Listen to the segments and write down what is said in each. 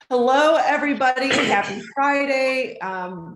Hello, everybody. Happy Friday.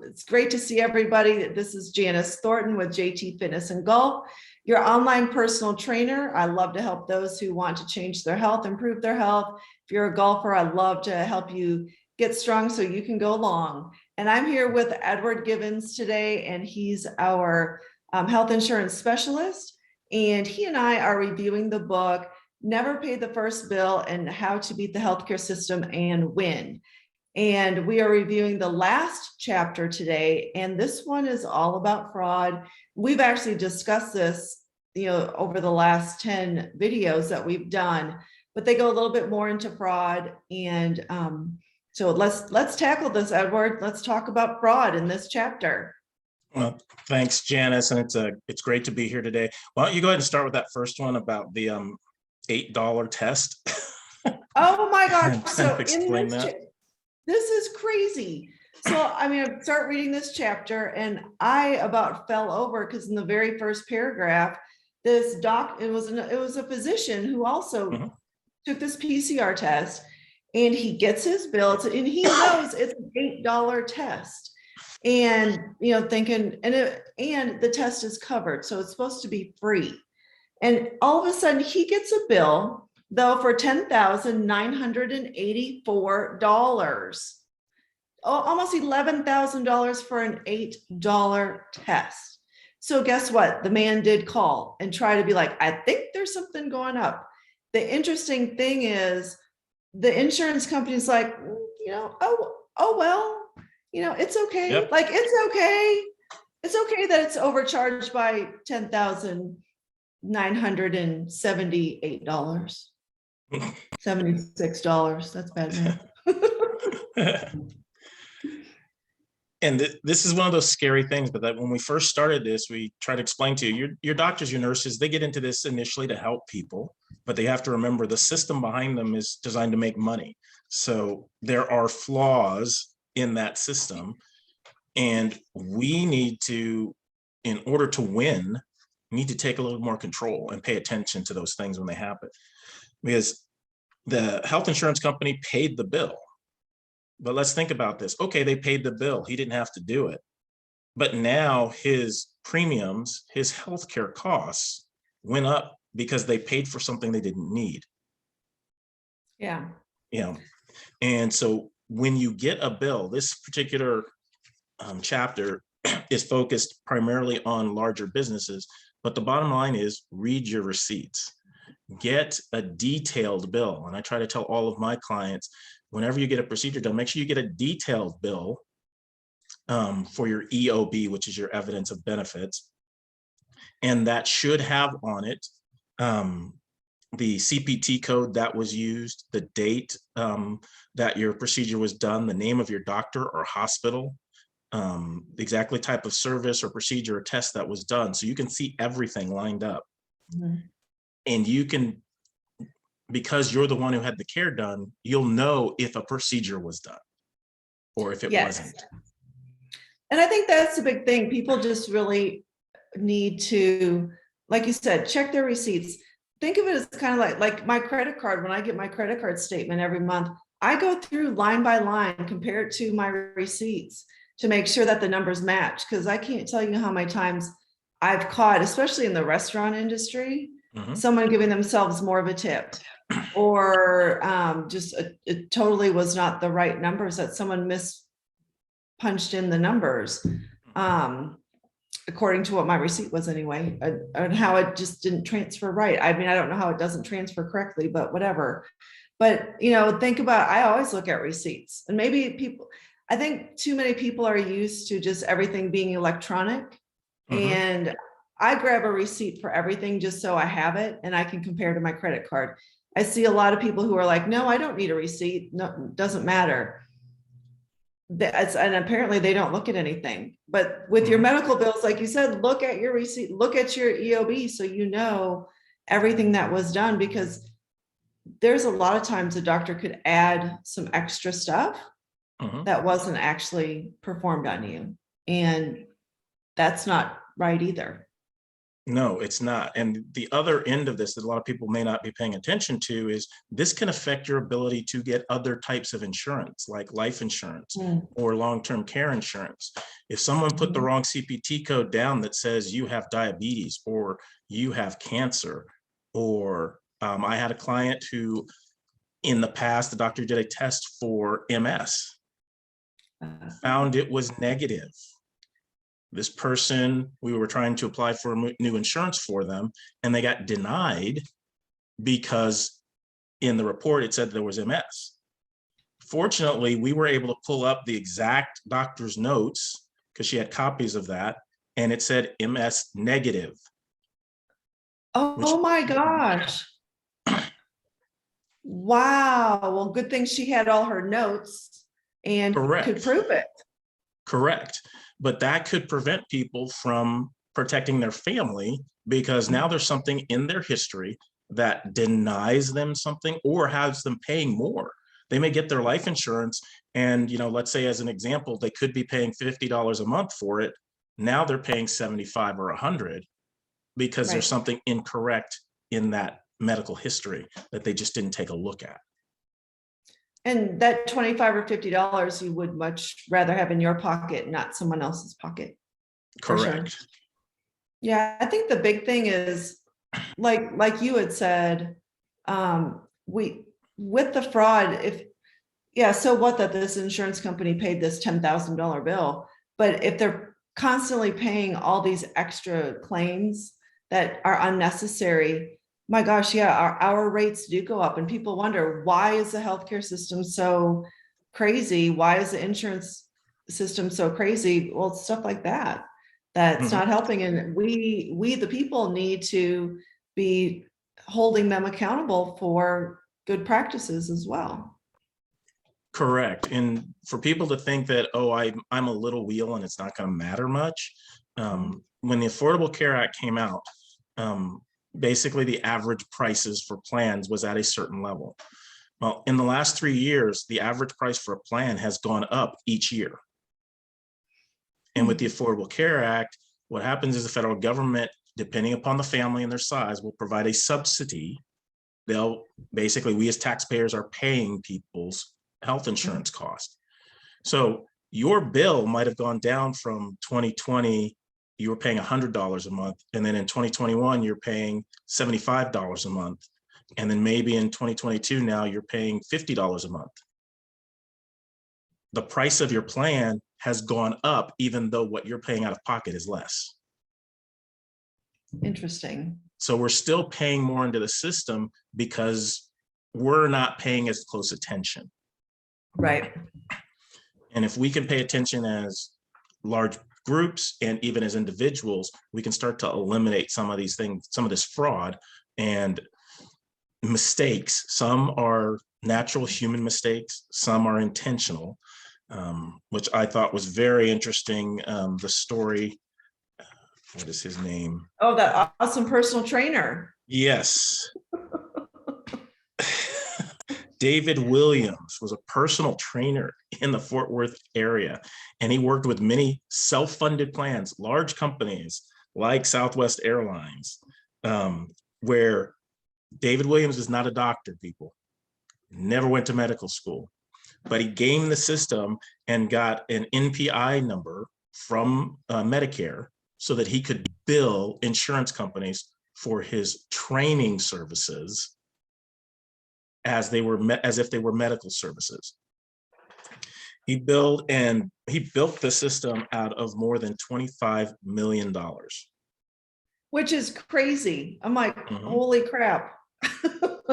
It's great to see everybody. This is Janice Thornton with JT Fitness and Golf, your online personal trainer. I love to help those who want to change their health, improve their health. If you're a golfer, I love to help you get strong so you can go long. And I'm here with Edward Givens today, and he's our health insurance specialist. And he and I are reviewing the book, Never Pay the First Bill and How to Beat the Healthcare System and Win. And we are reviewing the last chapter today. And this one is all about fraud. We've actually discussed this, over the last 10 videos that we've done, but they go a little bit more into fraud. And so let's tackle this, Edward. Let's talk about fraud in this chapter. Well, thanks, Janice. And it's great to be here today. Why don't you go ahead and start with that first one about the $8 test. Oh my gosh. So explain that. This is crazy. So, I start reading this chapter and I about fell over because in the very first paragraph, it was a physician who also took this PCR test, and he gets his bill and he knows it's an $8 test. And, thinking, and the test is covered. So it's supposed to be free. And all of a sudden he gets a bill, though, for $10,984, almost $11,000 for an $8 test. So guess what? The man did call and try to be like, I think there's something going up. The interesting thing is the insurance company's like, well, it's okay. Yep. Like, it's okay. It's okay that it's overcharged by $10,978. $76. That's bad math. And this is one of those scary things, but that when we first started this, we try to explain to you, your doctors, your nurses, they get into this initially to help people, but they have to remember the system behind them is designed to make money. So there are flaws in that system, and we need to, in order to win, need to take a little more control and pay attention to those things when they happen, because the health insurance company paid the bill. But let's think about this. Okay, they paid the bill. He didn't have to do it. But now his premiums, his healthcare costs went up because they paid for something they didn't need. Yeah. And so when you get a bill, this particular chapter is focused primarily on larger businesses, but the bottom line is read your receipts. Get a detailed bill. And I try to tell all of my clients, whenever you get a procedure done, make sure you get a detailed bill for your EOB, which is your evidence of benefits. And that should have on it the CPT code that was used, the date that your procedure was done, the name of your doctor or hospital, the exactly type of service or procedure or test that was done. So you can see everything lined up. And you can, because you're the one who had the care done, you'll know if a procedure was done or if it wasn't. And I think that's the big thing. People just really need to, like you said, check their receipts. Think of it as kind of like my credit card. When I get my credit card statement every month, I go through line by line, compare it to my receipts to make sure that the numbers match. Because I can't tell you how many times I've caught, especially in the restaurant industry, someone giving themselves more of a tip, or it totally was not the right numbers, that someone punched in the numbers according to what my receipt was anyway, and how it just didn't transfer right. I don't know how it doesn't transfer correctly, but whatever. But think about, I always look at receipts, and maybe I think too many people are used to just everything being electronic. And I grab a receipt for everything just so I have it and I can compare to my credit card. I see a lot of people who are like, no, I don't need a receipt. No, it doesn't matter. And apparently they don't look at anything. But with your medical bills, like you said, look at your receipt, look at your EOB, so you know everything that was done, because there's a lot of times a doctor could add some extra stuff that wasn't actually performed on you. And that's not right either. No, it's not. And the other end of this that a lot of people may not be paying attention to is this can affect your ability to get other types of insurance, like life insurance Mm. or long-term care insurance. If someone put the wrong CPT code down that says you have diabetes or you have cancer, or I had a client who in the past, the doctor did a test for MS, found it was negative. This person, we were trying to apply for new insurance for them, and they got denied because in the report it said there was MS. Fortunately, we were able to pull up the exact doctor's notes because she had copies of that, and it said MS negative. Oh my gosh. Wow. Well, good thing she had all her notes and Correct. could prove it. Correct. But that could prevent people from protecting their family because now there's something in their history that denies them something or has them paying more. They may get their life insurance and, let's say as an example, they could be paying $50 a month for it. Now they're paying 75 or 100 because there's something incorrect in that medical history that they just didn't take a look at. And that $25 or $50 you would much rather have in your pocket, not someone else's pocket. Correct. Sure. Yeah, I think the big thing is, like you had said, with the fraud, so what that this insurance company paid this $10,000 bill, but if they're constantly paying all these extra claims that are unnecessary, my gosh, yeah, our rates do go up, and people wonder, why is the healthcare system so crazy? Why is the insurance system so crazy? Well, it's stuff like that that's not helping, and we the people need to be holding them accountable for good practices as well. Correct. And for people to think that, oh, I'm a little wheel and it's not going to matter much. When the Affordable Care Act came out, basically the average prices for plans was at a certain level. Well, in the last 3 years, the average price for a plan has gone up each year. And with the Affordable Care Act, what happens is the federal government, depending upon the family and their size, will provide a subsidy. We as taxpayers are paying people's health insurance cost. So your bill might have gone down from 2020, you were paying $100 a month. And then in 2021, you're paying $75 a month. And then maybe in 2022, now you're paying $50 a month. The price of your plan has gone up, even though what you're paying out of pocket is less. Interesting. So we're still paying more into the system because we're not paying as close attention. Right. And if we can pay attention as large groups and even as individuals, we can start to eliminate some of these things, some of this fraud and mistakes. Some are natural human mistakes, some are intentional, which I thought was very interesting. The story, what is his name? Oh, that awesome personal trainer. Yes. David Williams was a personal trainer in the Fort Worth area, and he worked with many self-funded plans, large companies like Southwest Airlines, where David Williams is not a doctor, people. Never went to medical school, but he gamed the system and got an NPI number from Medicare so that he could bill insurance companies for his training services as if they were medical services. He built the system out of more than $25 million. Which is crazy. I'm like, holy crap.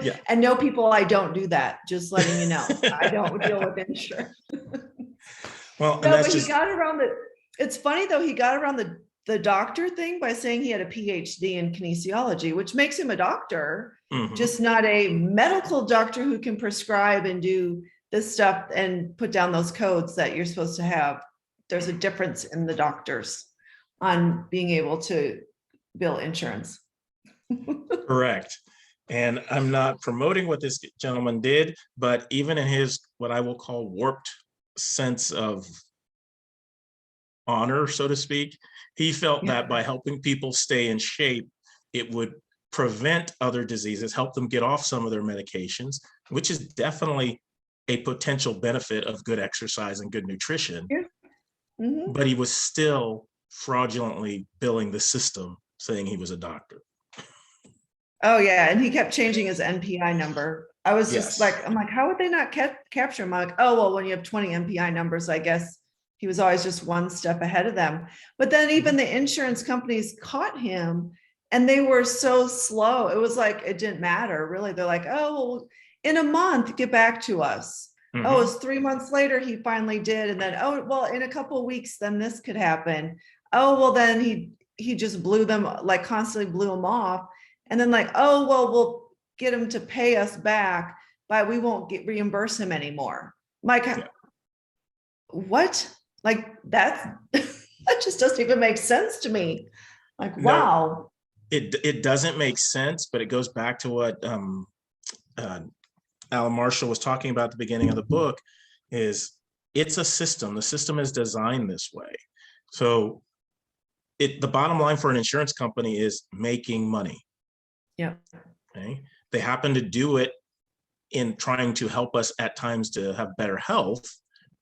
Yeah. And no, people, I don't do that. Just letting you know, I don't deal with insurance. Well, No, but he got around it's funny though, he got around the doctor thing by saying he had a PhD in kinesiology, which makes him a doctor, just not a medical doctor who can prescribe and do this stuff and put down those codes that you're supposed to have. There's a difference in the doctors on being able to bill insurance. Correct. And I'm not promoting what this gentleman did, but even in his, what I will call warped sense of honor, so to speak. He felt Yeah. that by helping people stay in shape, it would prevent other diseases, help them get off some of their medications, which is definitely a potential benefit of good exercise and good nutrition. Yeah. Mhm. But he was still fraudulently billing the system, saying he was a doctor. Oh, yeah, and he kept changing his NPI number. I was just Yes. like, I'm like, how would they not capture him? I'm like, oh, well, when you have 20 NPI numbers, I guess he was always just one step ahead of them. But then even the insurance companies caught him and they were so slow. It was like, it didn't matter, really. They're like, oh, well, in a month, get back to us. Oh, it's 3 months later, he finally did. And then, oh, well, in a couple of weeks, then this could happen. Oh, well, then he just blew them, like constantly blew them off. And then like, oh, well, we'll get him to pay us back, but we won't reimburse him anymore. Like, Yeah. what? Like that, that just doesn't even make sense to me. Like, No, wow. it doesn't make sense, but it goes back to what Alan Marshall was talking about at the beginning of the book. Is it's a system. The system is designed this way. So the bottom line for an insurance company is making money. Yeah. Okay. They happen to do it in trying to help us at times to have better health,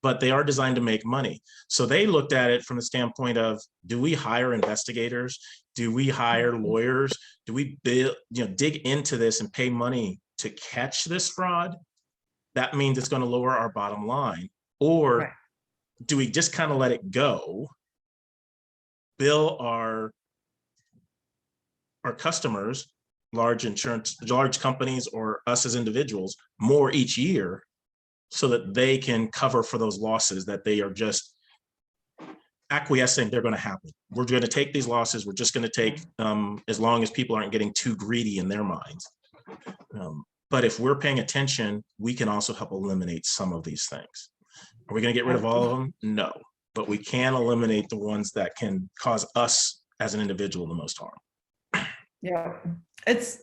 but they are designed to make money. So they looked at it from the standpoint of, do we hire investigators? Do we hire lawyers? Do we dig into this and pay money to catch this fraud? That means it's going to lower our bottom line. Or Right. do we just kind of let it go, bill our customers, large companies, or us as individuals more each year, so that they can cover for those losses that they are just acquiescing they're going to happen. We're going to take these losses. We're just going to take as long as people aren't getting too greedy in their minds. But if we're paying attention, we can also help eliminate some of these things. Are we going to get rid of all of them? No, but we can eliminate the ones that can cause us as an individual the most harm. Yeah. It's,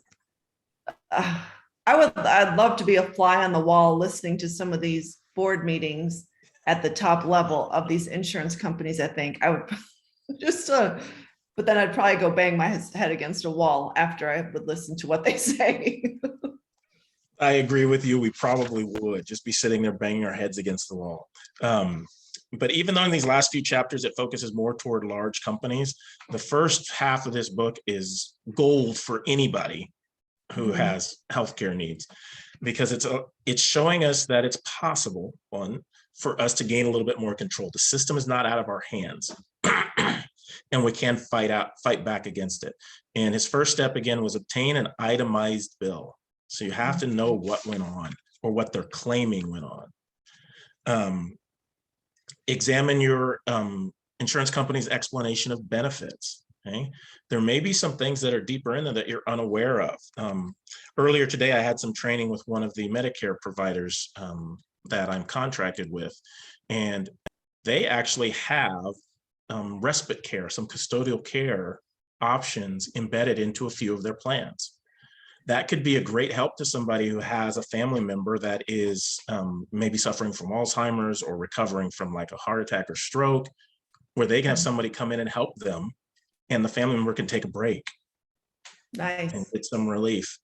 I'd love to be a fly on the wall listening to some of these board meetings at the top level of these insurance companies. I think I would just, but then I'd probably go bang my head against a wall after I would listen to what they say. I agree with you. We probably would just be sitting there banging our heads against the wall. But even though in these last few chapters, it focuses more toward large companies, the first half of this book is gold for anybody who has healthcare needs, because it's showing us that it's possible, one, for us to gain a little bit more control. The system is not out of our hands, and we can fight back against it. And his first step, again, was obtain an itemized bill. So you have to know what went on, or what they're claiming went on. Examine your insurance company's explanation of benefits. Okay, there may be some things that are deeper in there that you're unaware of. Earlier today, I had some training with one of the Medicare providers that I'm contracted with, and they actually have respite care, some custodial care options embedded into a few of their plans. That could be a great help to somebody who has a family member that is maybe suffering from Alzheimer's or recovering from like a heart attack or stroke, where they can have somebody come in and help them, and the family member can take a break. Nice. And get some relief.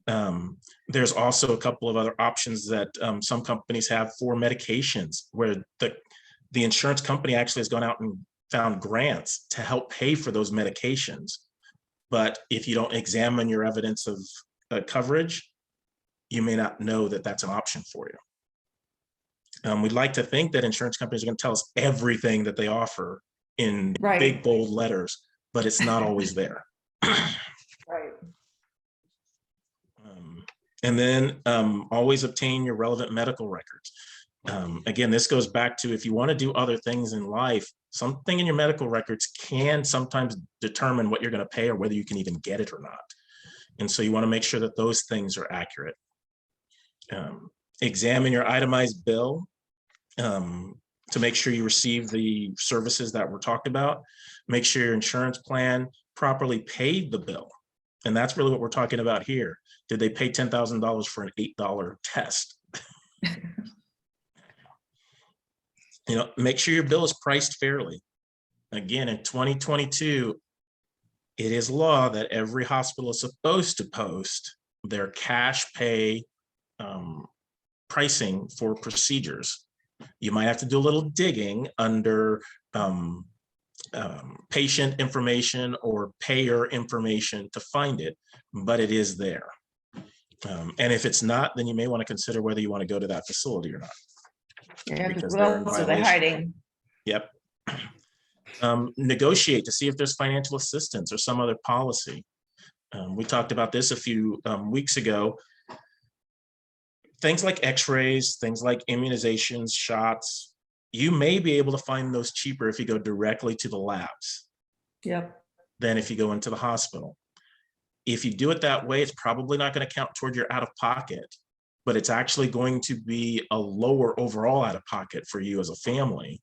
There's also a couple of other options that some companies have for medications, where the insurance company actually has gone out and found grants to help pay for those medications. But if you don't examine your evidence of coverage, you may not know that that's an option for you. We'd like to think that insurance companies are going to tell us everything that they offer in big, bold letters, but it's not always there. Right. And then always obtain your relevant medical records. Again, this goes back to, if you want to do other things in life, something in your medical records can sometimes determine what you're going to pay or whether you can even get it or not. And so you want to make sure that those things are accurate. Examine your itemized bill to make sure you receive the services that were talked about. Make sure your insurance plan properly paid the bill. And that's really what we're talking about here. Did they pay $10,000 for an $8 test? Make sure your bill is priced fairly. again, in 2022, it is law that every hospital is supposed to post their cash pay pricing for procedures. You might have to do a little digging under patient information or payer information to find it, but it is there. And if it's not, then you may want to consider whether you want to go to that facility or not. Yeah, Because what they're in else are they violation. hiding? Yep. Negotiate to see if there's financial assistance or some other policy. We talked about this a few weeks ago. Things like x-rays, things like immunizations, shots, you may be able to find those cheaper if you go directly to the labs Yep. than if you go into the hospital. If you do it that way, it's probably not going to count toward your out-of-pocket, but it's actually going to be a lower overall out-of-pocket for you as a family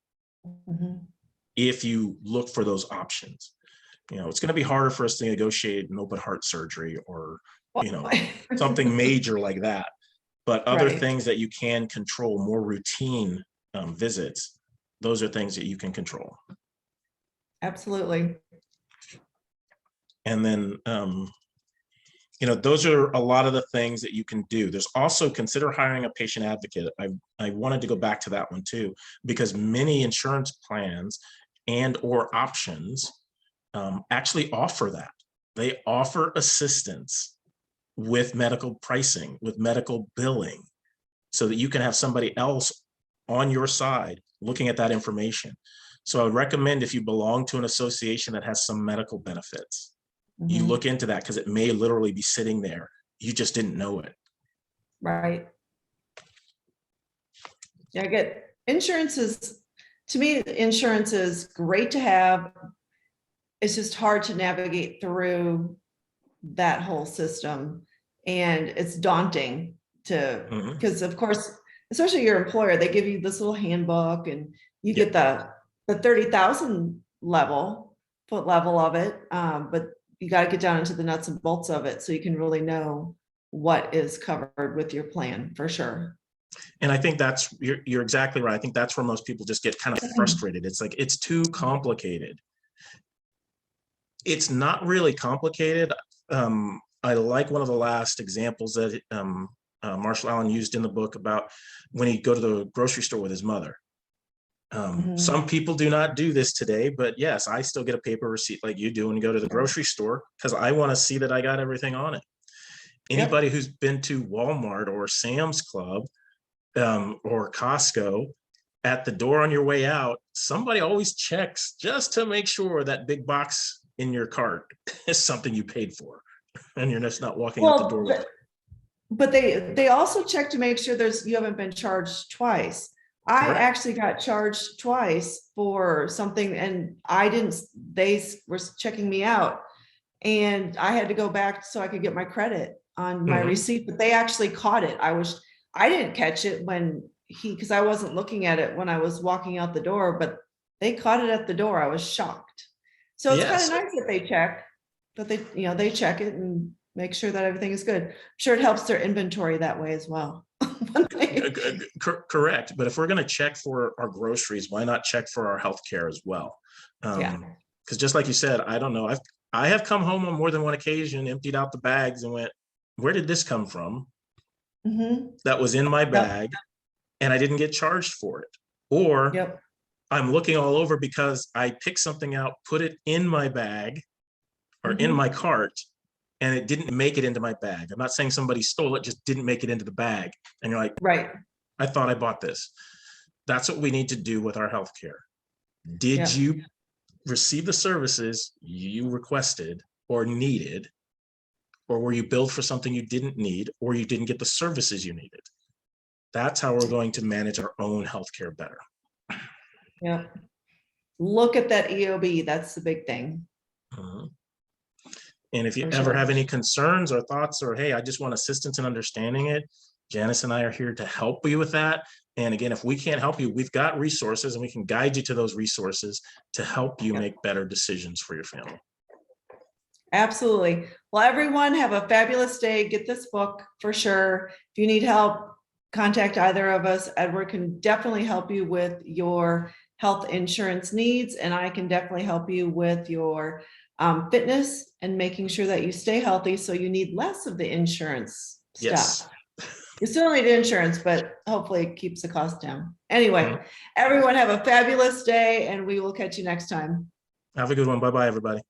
if you look for those options. You know, it's going to be harder for us to negotiate an open heart surgery or, you know, something major like that. But other Right. things that you can control, more routine visits, those are things that you can control. Absolutely. And then, you know, those are a lot of the things that you can do. There's also consider hiring a patient advocate. I wanted to go back to that one too, because many insurance plans and or options actually offer that. They offer assistance with medical pricing, with medical billing, so that you can have somebody else on your side looking at that information. So I would recommend, if you belong to an association that has some medical benefits, you look into that, because it may literally be sitting there. You just didn't know it. Right. Yeah, I get insurance is, to me, insurance is great to have. It's just hard to navigate through that whole system. And it's daunting to, because of course, especially your employer, they give you this little handbook and you get the 30,000 foot level of it. But you got to get down into the nuts and bolts of it so you can really know what is covered with your plan for sure. And I think that's, you're exactly right. I think that's where most people just get kind of frustrated. It's like, it's too complicated. It's not really complicated. I like one of the last examples that Marshall Allen used in the book about when he'd go to the grocery store with his mother. Some people do not do this today, but yes, I still get a paper receipt like you do and go to the grocery store because I want to see that I got everything on it. Anybody who's been to Walmart or Sam's Club or Costco, at the door on your way out, somebody always checks just to make sure that big box in your cart is something you paid for and you're just not walking out the door with it. But they also check to make sure you haven't been charged twice. I actually got charged twice for something and they were checking me out and I had to go back so I could get my credit on my receipt, but they actually caught it. I didn't catch it because I wasn't looking at it when I was walking out the door, but they caught it at the door. I was shocked. So it's kind of nice that they check, that they check it and make sure that everything is good. I'm sure it helps their inventory that way as well. Correct. But if we're going to check for our groceries, why not check for our healthcare as well? Because just like you said, I don't know. I have come home on more than one occasion, emptied out the bags and went, where did this come from? That was in my bag and I didn't get charged for it. Or I'm looking all over because I picked something out, put it in my bag or in my cart, and it didn't make it into my bag. I'm not saying somebody stole it, just didn't make it into the bag. And you're like, I thought I bought this. That's what we need to do with our healthcare. Did you receive the services you requested or needed? Or were you billed for something you didn't need, or you didn't get the services you needed? That's how we're going to manage our own healthcare better. Look at that EOB. That's the big thing. And if you ever have any concerns or thoughts, or, hey, I just want assistance in understanding it, Janice and I are here to help you with that. And again, if we can't help you, we've got resources and we can guide you to those resources to help you make better decisions for your family. Absolutely. Well, everyone have a fabulous day. Get this book for sure. If you need help, contact either of us. Edward can definitely help you with your health insurance needs, and I can definitely help you with your fitness and making sure that you stay healthy. So you need less of the insurance Yes. stuff. You still need insurance, but hopefully it keeps the cost down. Anyway, Mhm. everyone have a fabulous day, and we will catch you next time. Have a good one. Bye-bye, everybody.